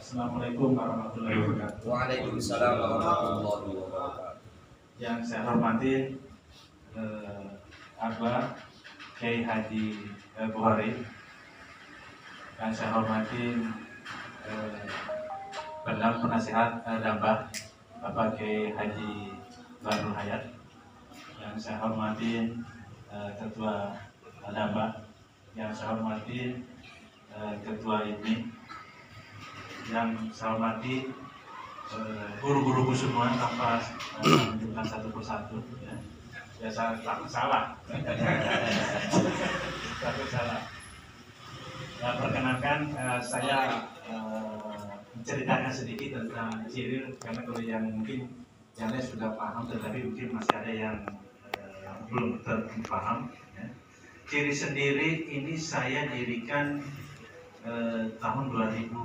Assalamualaikum warahmatullahi wabarakatuh. Waalaikumsalam warahmatullahi wabarakatuh. Yang saya hormati Abah Kiai Haji Buhari. Yang saya hormati Perdana Penasihat Dambah Bapak Kiai Haji Badrul Hayat. Yang saya hormati Ketua Dambah. Yang saya hormati Ketua IMI. Yang saya hormati guru-guruku semua tanpa menunjukkan satu persatu ya. Ya saya takut salah. Takut salah. Ya, perkenankan saya menceritakan sedikit tentang Ciril karena kalau yang mungkin yang lain sudah paham tetapi mungkin masih ada yang belum terpaham ya. Ciril sendiri ini saya dirikan tahun 2005,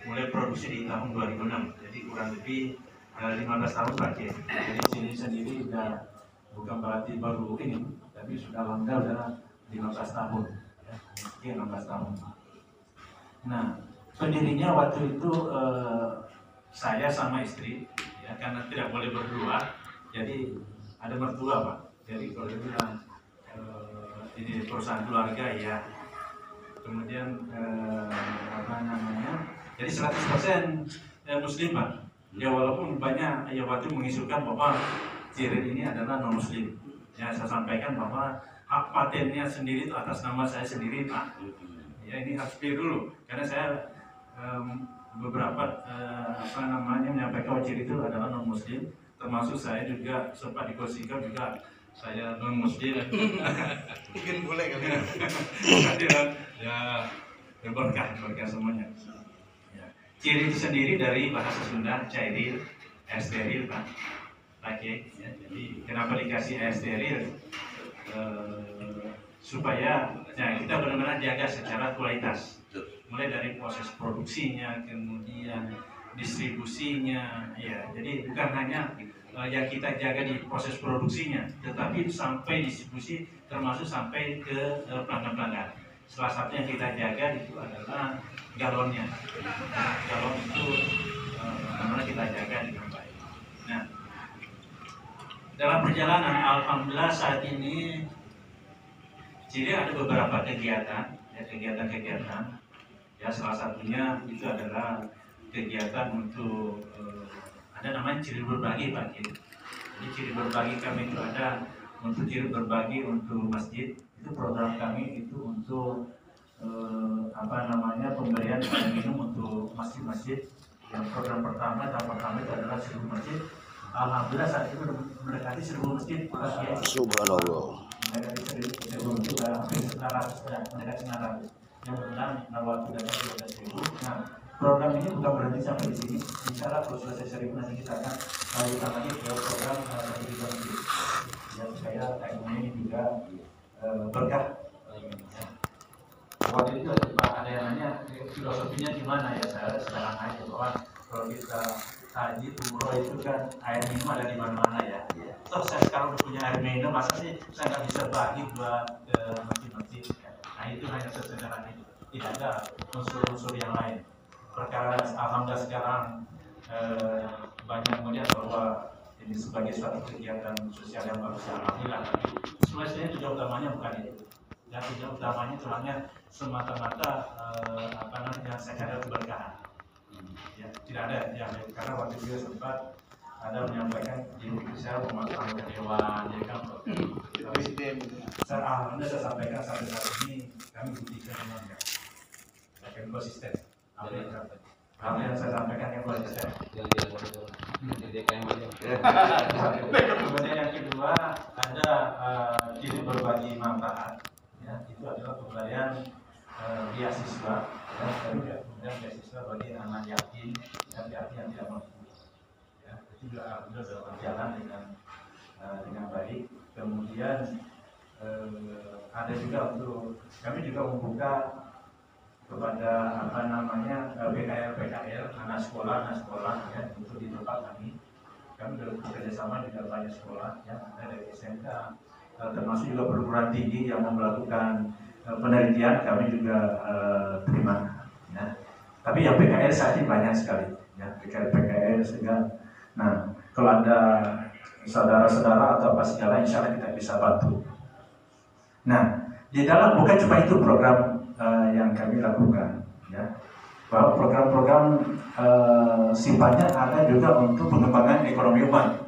mulai produksi di tahun 2006, jadi kurang lebih 15 tahun lagi. Jadi Ciril sendiri sudah bukan berarti baru ini, tapi sudah langgar sudah 15 tahun ya, 15 tahun. Nah, pendirinya waktu itu saya sama istri ya, karena tidak boleh berdua, jadi ada mertua Pak. Jadi kalau dia bilang ini perusahaan keluarga ya. Kemudian jadi 100% Muslim Pak. Ya walaupun banyak ya waktu mengisukan bahwa Ciril ini adalah non Muslim. Ya saya sampaikan bahwa hak patennya sendiri itu atas nama saya sendiri Pak. Ya ini harus clear dulu karena saya beberapa menyampaikan bahwa Ciril itu adalah non Muslim, termasuk saya juga sempat dikosikan juga saya non Muslim. Mungkin boleh kali ya berkah semuanya. Ya. Ciril itu sendiri dari bahasa Sunda cairil, air steril Pak. Oke. Ya, jadi kenapa dikasih air steril? Supaya ya, kita benar-benar jaga secara kualitas. Mulai dari proses produksinya, kemudian distribusinya, ya. Jadi bukan hanya yang kita jaga di proses produksinya, tetapi sampai distribusi termasuk sampai ke pelanggan-pelanggan. Salah satu yang kita jaga itu adalah galonnya. Nah, galon itu benar-benar kita jaga dengan baik. Nah, dalam perjalanan, alhamdulillah saat ini Ciril ada beberapa kegiatan, ya, kegiatan-kegiatan. Ya, salah satunya itu adalah kegiatan untuk ada namanya Ciril Berbagi Pak. Jadi Ciril Berbagi kami itu ada untuk Ciril Berbagi untuk masjid. Itu program kami itu untuk pemberian air minum untuk masjid-masjid. Yang program pertama itu adalah 1000 masjid. Alhamdulillah saat itu mendekati 1000 masjid. Subhanallah. Mendekati 1000 sudah hampir 900, mendekati 900. Yang benar waktu dapat 12.000. Nah, program ini bukan berhenti sampai di sini. Bicara kalau selesai 1000 nanti kita akan lanjutkan lagi ke program 1 juta masjid. Ya supaya ini juga berkah. Waktu itu ada yang nanya filosofinya gimana ya, saya sekarang aja bahwa kalau kita haji umroh itu kan air minum ada di mana-mana ya. Toh saya sekarang udah punya air minum, masa sih saya nggak bisa bagi buat ke masjid-masjid ya. Nah itu hanya sesederhana itu, tidak ada unsur-unsur yang lain. Perkara alhamdulillah sekarang banyak melihat bahwa ini sebagai suatu kegiatan sosial yang bagus, alhamdulillah. Sebenarnya tujuan utamanya bukan itu. Dan tujuan utamanya itu hanya semata-mata secara keberkahan. Ya, tidak ada yang karena waktu itu sempat ada menyampaikan di saya pemasangan ke dewan, ya kan. Tapi alhamdulillah saya sampaikan sampai saat ini kami buktikan semuanya. Akan konsisten. Apa yang saya sampaikan yang konsisten. Kemudian yang kedua ada Ciril Berbagi Manfaat. Ya, itu adalah pemberian beasiswa ya, kemudian beasiswa bagi anak yatim dan yatim yang tidak mampu. Ya, itu juga sudah berjalan dengan baik. Kemudian ada juga untuk kami juga membuka kepada PKL anak sekolah ya untuk di tempat kami bekerja sama dengan banyak sekolah yang ada dari SMK termasuk juga perguruan tinggi yang melakukan penelitian kami juga terima. Ya. Tapi yang PKL saat ini banyak sekali, ya PKL sehingga. Nah, kalau ada saudara-saudara atau apa segala, insya Allah kita bisa bantu. Nah, di dalam bukan cuma itu program yang kami lakukan, ya. Bahwa program-program sifatnya ada juga untuk pengembangan ekonomi umat.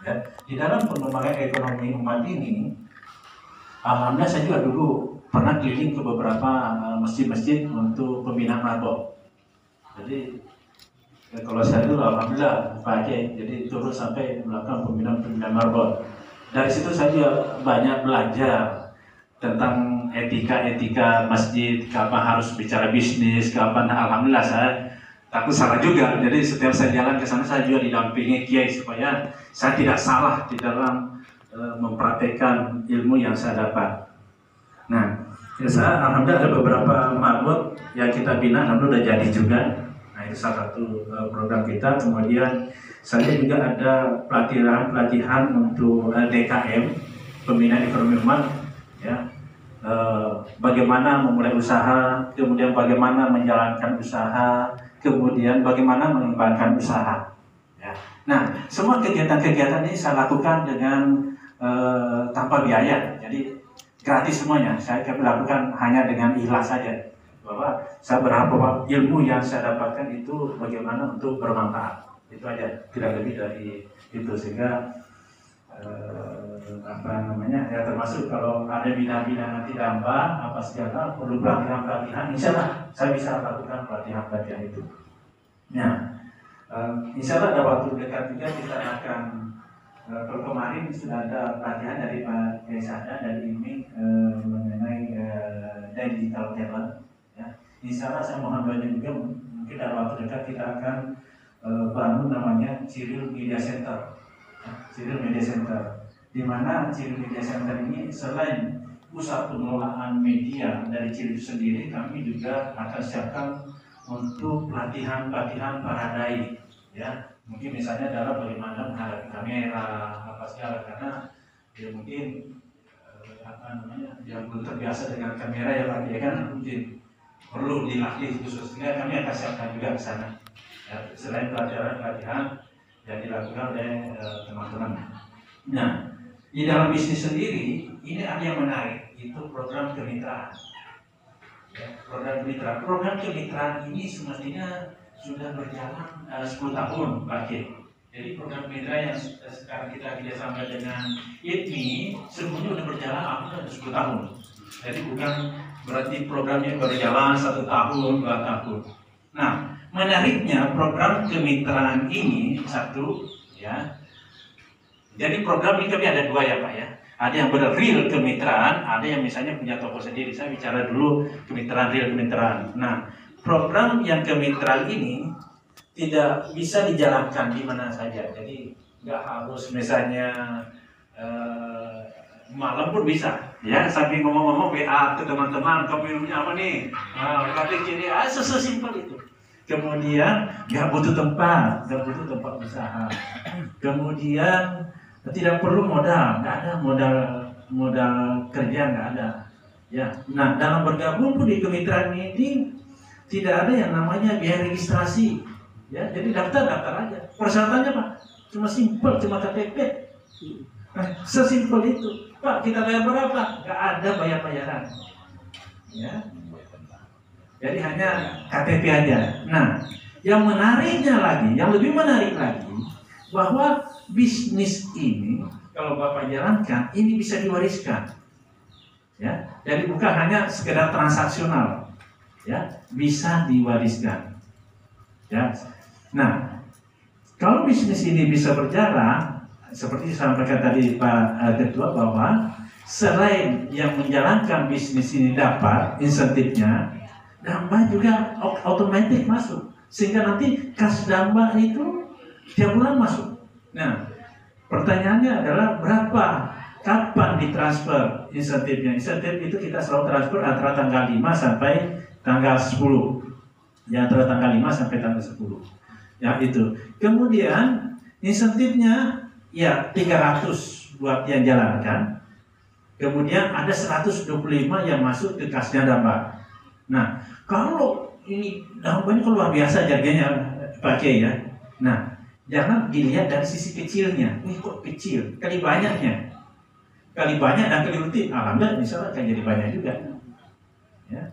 Ya. Di dalam pengembangan ekonomi umat ini, alhamdulillah saya juga dulu pernah keliling ke beberapa masjid-masjid untuk pembinaan marbot. Jadi kalau saya dulu alhamdulillah Pak Haji, jadi turun sampai melakukan pembinaan marbot. Dari situ saya juga banyak belajar tentang etika masjid, kapan harus bicara bisnis, kapan. Alhamdulillah saya takut salah juga. Jadi setiap saya jalan ke sana saya juga didampingi kiai supaya saya tidak salah di dalam mempraktekkan ilmu yang saya dapat. Nah, saya alhamdulillah ada beberapa marbot yang kita bina, alhamdulillah udah jadi juga. Nah, itu salah satu program kita. Kemudian saya juga ada pelatihan untuk DKM, pembinaan ekonomi umat, ya. Bagaimana memulai usaha, kemudian bagaimana menjalankan usaha, kemudian bagaimana mengembangkan usaha. Ya. Nah, semua kegiatan-kegiatan ini saya lakukan dengan tanpa biaya, jadi gratis semuanya. Saya lakukan hanya dengan ikhlas saja, bahwa saya berharap bahwa ilmu yang saya dapatkan itu bagaimana untuk bermanfaat. Itu aja, tidak lebih dari itu. Sehingga ya termasuk kalau ada bina-bina nanti tambah apa segala perlu pelatihan, insya Allah saya bisa lakukan pelatihan itu. Nah, insya Allah ada waktu dekat juga kita akan kemarin sudah ada pelatihan dari Pak Desada dari IMI mengenai digital talent. Ya. Insya Allah saya mohon doanya juga, mungkin dalam waktu dekat kita akan bangun namanya Ciril Media Center. Ciril Media Center, di mana Ciril Media Center ini selain pusat pengelolaan media dari Ciril sendiri, kami juga akan siapkan untuk pelatihan para dai, ya. Mungkin misalnya dalam bagaimana menghadapi kamera apa segala, karena dia mungkin yang belum terbiasa dengan kamera ya Pak, dia kan mungkin perlu dilatih khusus. Sehingga kami akan siapkan juga ke sana. Ya, selain pelatihan yang dilakukan oleh teman-teman. Nah, di dalam bisnis sendiri ini ada yang menarik, itu program kemitraan. Ya, program kemitraan ini semestinya sudah berjalan 10 tahun Pak Haji. Jadi program mitra yang sekarang kita kerjasama dengan ITMI sebelumnya sudah berjalan sudah 10 tahun. Jadi bukan berarti programnya berjalan 1 tahun, 2 tahun. Nah, menariknya program kemitraan ini satu, ya. Jadi program ini kami ada 2 ya Pak ya. Ada yang benar real kemitraan, ada yang misalnya punya toko sendiri. Saya bicara dulu real kemitraan. Nah, program yang kemitraan ini tidak bisa dijalankan di mana saja. Jadi nggak harus misalnya malam pun bisa. Ya, sambil ngomong-ngomong WA ke teman-teman, kamu minumnya apa nih? Praktik ini, sesimpel itu. Kemudian nggak butuh tempat usaha. Kemudian tidak perlu modal, nggak ada modal kerja, nggak ada. Ya, nah dalam bergabung pun di kemitraan ini tidak ada yang namanya biaya registrasi, ya. Jadi daftar aja. Persyaratannya Pak, cuma simpel, cuma KTP. Nah, sesimpel itu. Pak, kita bayar berapa? Nggak ada bayar-bayaran. Ya. Jadi hanya KTP aja. Nah, yang menariknya lagi, yang lebih menarik lagi, bahwa bisnis ini kalau Bapak jalankan, ini bisa diwariskan. Ya, jadi bukan hanya sekedar transaksional. Ya, bisa diwariskan. Ya. Nah, kalau bisnis ini bisa berjalan seperti disampaikan tadi Pak Ketua, bahwa selain yang menjalankan bisnis ini dapat insentifnya, Damba juga otomatis masuk, sehingga nanti kas Damba itu tiap bulan masuk. Nah, pertanyaannya adalah berapa, kapan ditransfer insentifnya? Insentif itu kita selalu transfer antara tanggal 5 sampai tanggal 10. Ya, antara tanggal 5 sampai tanggal 10. Ya, itu. Kemudian insentifnya ya 300 buat yang jalankan. Kemudian ada 125 yang masuk ke kasnya Damba. Nah, kalau ini Dambanya kan luar biasa jaganya pakai ya. Nah, jangan dilihat dari sisi kecilnya. Ini kok kecil, kali banyaknya. Kali banyak dan kali rutin, alhamdulillah misalnya akan jadi banyak juga. Ya.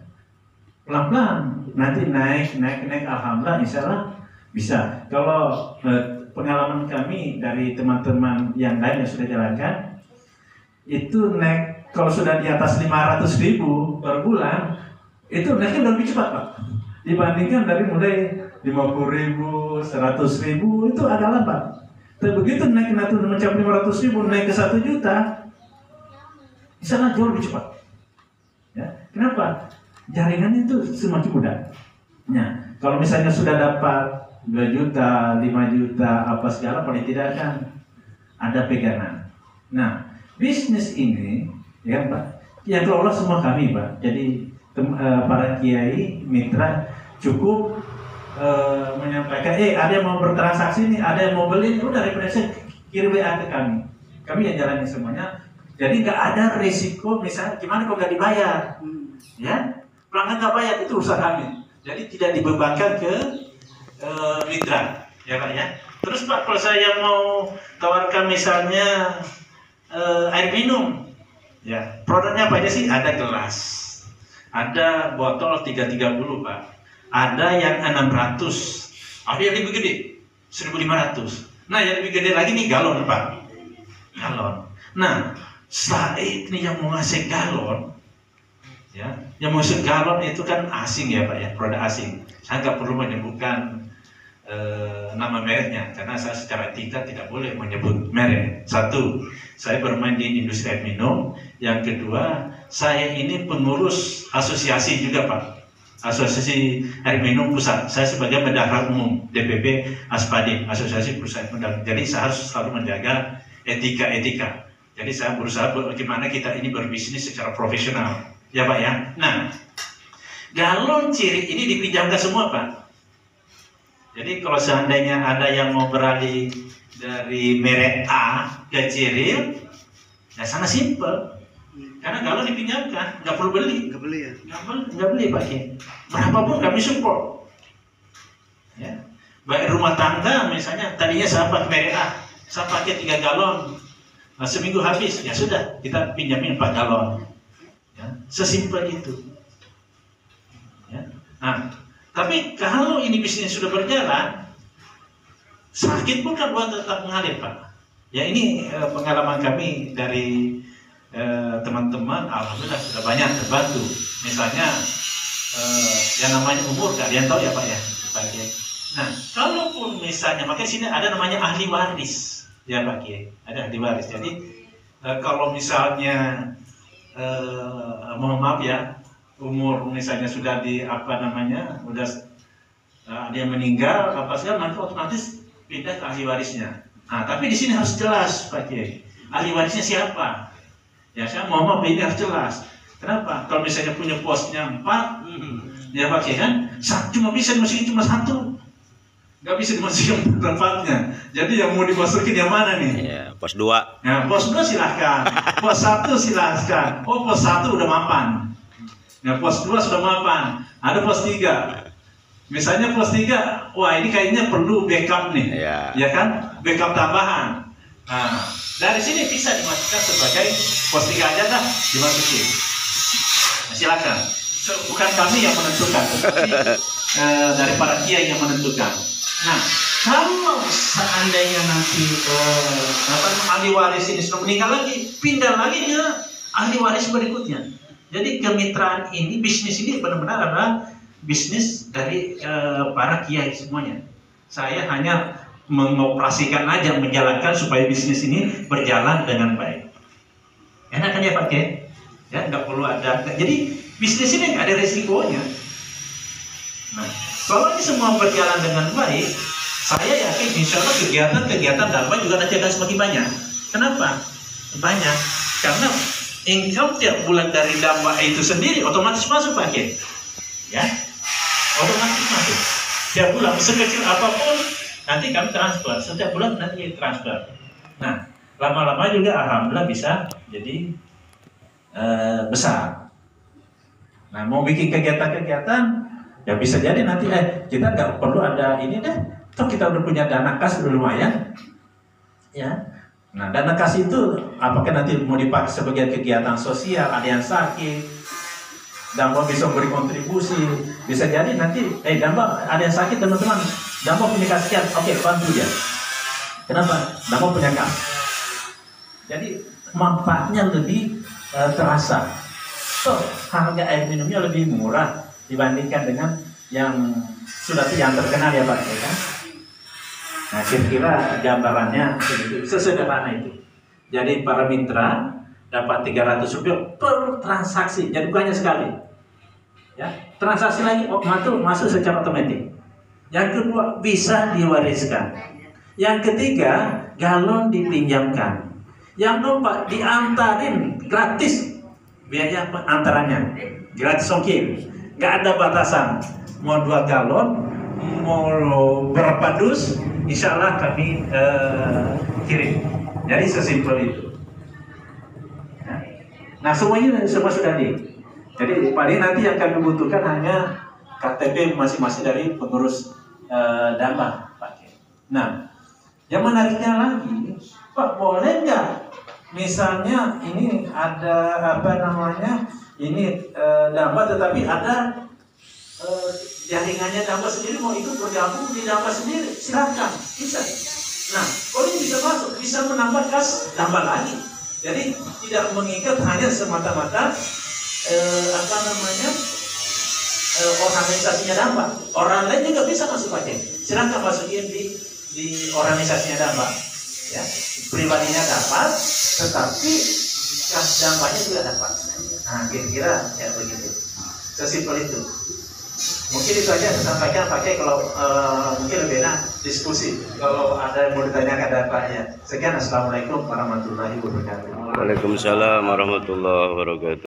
Pelan-pelan, nanti naik, alhamdulillah insyaallah bisa. Kalau pengalaman kami dari teman-teman yang lain yang sudah jalankan, itu naik kalau sudah di atas 500.000 per bulan, itu naiknya lebih cepat Pak, dibandingkan dari mulai 50.000, 100.000 itu agak lambat. Tapi begitu naik mencapai 500.000, naik ke 1 juta, di sana jauh lebih cepat. Ya, kenapa? Jaringannya itu semakin mudah. Nah, kalau misalnya sudah dapat 2 juta, 5 juta, apa segala, paling tidak kan ada pegangan. Nah, bisnis ini, ya Pak, yang kelola semua kami Pak. Jadi para kiai, mitra cukup menyampaikan, ada yang mau bertransaksi nih, ada yang mau beli, udah referensi kirim WA ke kami. Kami yang jalani semuanya. Jadi nggak ada resiko, misalnya gimana kalau nggak dibayar, ya pelanggan nggak bayar, itu urusan kami. Jadi tidak dibebankan ke mitra, ya Pak ya. Terus Pak, kalau saya mau tawarkan misalnya air minum, ya produknya apa aja sih? Ada gelas, ada botol 330 Pak, ada yang 600, ada yang lebih gede 1.500. Nah yang lebih gede lagi nih galon Pak, galon. Nah saya ini yang mau ngasih galon, ya, yang mau ngasih galon itu kan asing ya Pak ya, produk asing. Saya nggak perlu menyebutkan nama mereknya karena saya secara etika tidak boleh menyebut merek. Satu, saya bermain di industri air minum. Yang kedua, saya ini pengurus asosiasi juga Pak, Asosiasi Air Minum Pusat. Saya sebagai bendahara umum DPP Aspadim, Asosiasi Perusahaan Modal. Jadi saya harus selalu menjaga etika. Jadi saya berusaha bagaimana kita ini berbisnis secara profesional, ya Pak ya. Nah, galon ciri ini dipinjamkan semua Pak. Jadi kalau seandainya ada yang mau beralih dari merek A ke Ciril, ya sangat simpel. Karena galon dipinjamkan, nggak perlu beli. Nggak beli ya? Nggak beli Pak Ki. Berapapun kami support. Ya. Baik rumah tangga misalnya, tadinya saya pakai merek A, saya pakai 3 galon. Nah, seminggu habis, ya sudah, kita pinjamin 4 galon. Ya, sesimpel itu. Ya. Nah, tapi kalau ini bisnis sudah berjalan, sakit pun kan buat tetap mengalir Pak. Ya ini pengalaman kami dari teman-teman, alhamdulillah sudah banyak terbantu. Misalnya yang namanya umur, kalian tahu ya Pak ya. Nah, kalaupun misalnya, makanya sini ada namanya ahli waris. Ya Pak Kiai, ada ahli waris. Jadi kalau misalnya mohon maaf ya, umur misalnya sudah di udah ada yang meninggal apa segala, nanti otomatis pindah ke ahli warisnya. Nah, tapi di sini harus jelas Pak Kiai, ahli warisnya siapa? Ya saya mohon maaf, ini harus jelas. Kenapa? Kalau misalnya punya posnya 4, ya Pak Kiai kan, cuma bisa dimasukin cuma 1. Nggak bisa dimasukin tempatnya. Jadi yang mau dimasukin yang mana nih? Ya, pos 2. Nah, pos 2 silahkan. Pos 1 silahkan. Oh, pos 1 udah mapan. Nah, pos 2 sudah mapan. Ada pos 3. Misalnya pos 3, wah ini kayaknya perlu backup nih. Ya kan? Backup tambahan. Nah, dari sini bisa dimasukkan sebagai pos 3 aja dah dimasukin. Nah, silakan. Bukan kami yang menentukan, tapi dari para kiai yang menentukan. Nah, kalau seandainya nanti ahli waris ini sudah meninggal lagi, pindah lagi ke ahli waris berikutnya. Jadi kemitraan ini, bisnis ini benar-benar adalah bisnis dari para kiai semuanya. Saya hanya mengoperasikan aja, menjalankan supaya bisnis ini berjalan dengan baik. Enak kan ya Pak Kiai? Ya, nggak perlu ada. Jadi bisnis ini nggak ada resikonya. Nah, kalau ini semua berjalan dengan baik, saya yakin insya Allah kegiatan Damba juga nanti akan semakin banyak. Kenapa? Banyak. Karena income tiap bulan dari Damba itu sendiri otomatis masuk Pak Kiai. Ya, otomatis masuk. Tiap bulan, sekecil apapun, nanti kami transfer. Setiap bulan nanti transfer. Nah, lama-lama juga alhamdulillah bisa jadi besar. Nah, mau bikin kegiatan-kegiatan, ya bisa jadi nanti kita nggak perlu ada ini deh. Toh kita udah punya dana kas lumayan, ya. Nah, dana kas itu apakah nanti mau dipakai sebagai kegiatan sosial, ada yang sakit, Damba bisa beri kontribusi, bisa jadi nanti, Damba ada yang sakit teman-teman, Damba punya kasihan, oke bantu dia. Kenapa? Damba punya kas. Jadi manfaatnya lebih terasa. So, harga air minumnya lebih murah dibandingkan dengan yang sudah yang terkenal ya Pak, ya kan? Nah, kira-kira gambarannya sesederhana itu. Jadi para mitra dapat 300 rupiah per transaksi, jadi banyak sekali. Ya, transaksi lagi masuk secara otomatis. Yang kedua, bisa diwariskan. Yang ketiga, galon dipinjamkan. Yang keempat, diantarin gratis. Biaya antarannya gratis ongkir, nggak ada batasan. Mau 2 galon, mau berapa dus, insya Allah kami kirim. Jadi sesimpel itu. Nah semuanya semua sudah jadi paling nanti yang kami butuhkan hanya KTP masing-masing dari pengurus Damba, Pak. Nah, yang menariknya lagi, Pak, boleh nggak? Misalnya ini ada Damba tetapi ada jaringannya Damba sendiri mau ikut bergabung di Damba sendiri, silakan, bisa. Nah, ini bisa masuk, bisa menambah kas Damba lagi. Jadi tidak mengikat hanya semata-mata organisasinya Damba. Orang lain juga bisa masuk pakai. Silakan masukin di organisasinya Damba. Ya, pribadinya dapat, tetapi kas Dambanya juga dapat. Nah, kira-kira ya begitu. Sesimpel itu. Mungkin itu aja saya sampaikan pakai kalau mungkin lebih enak diskusi. Kalau ada yang mau ditanyakan dapatnya. Sekian, assalamualaikum warahmatullahi wabarakatuh. Waalaikumsalam warahmatullahi wabarakatuh.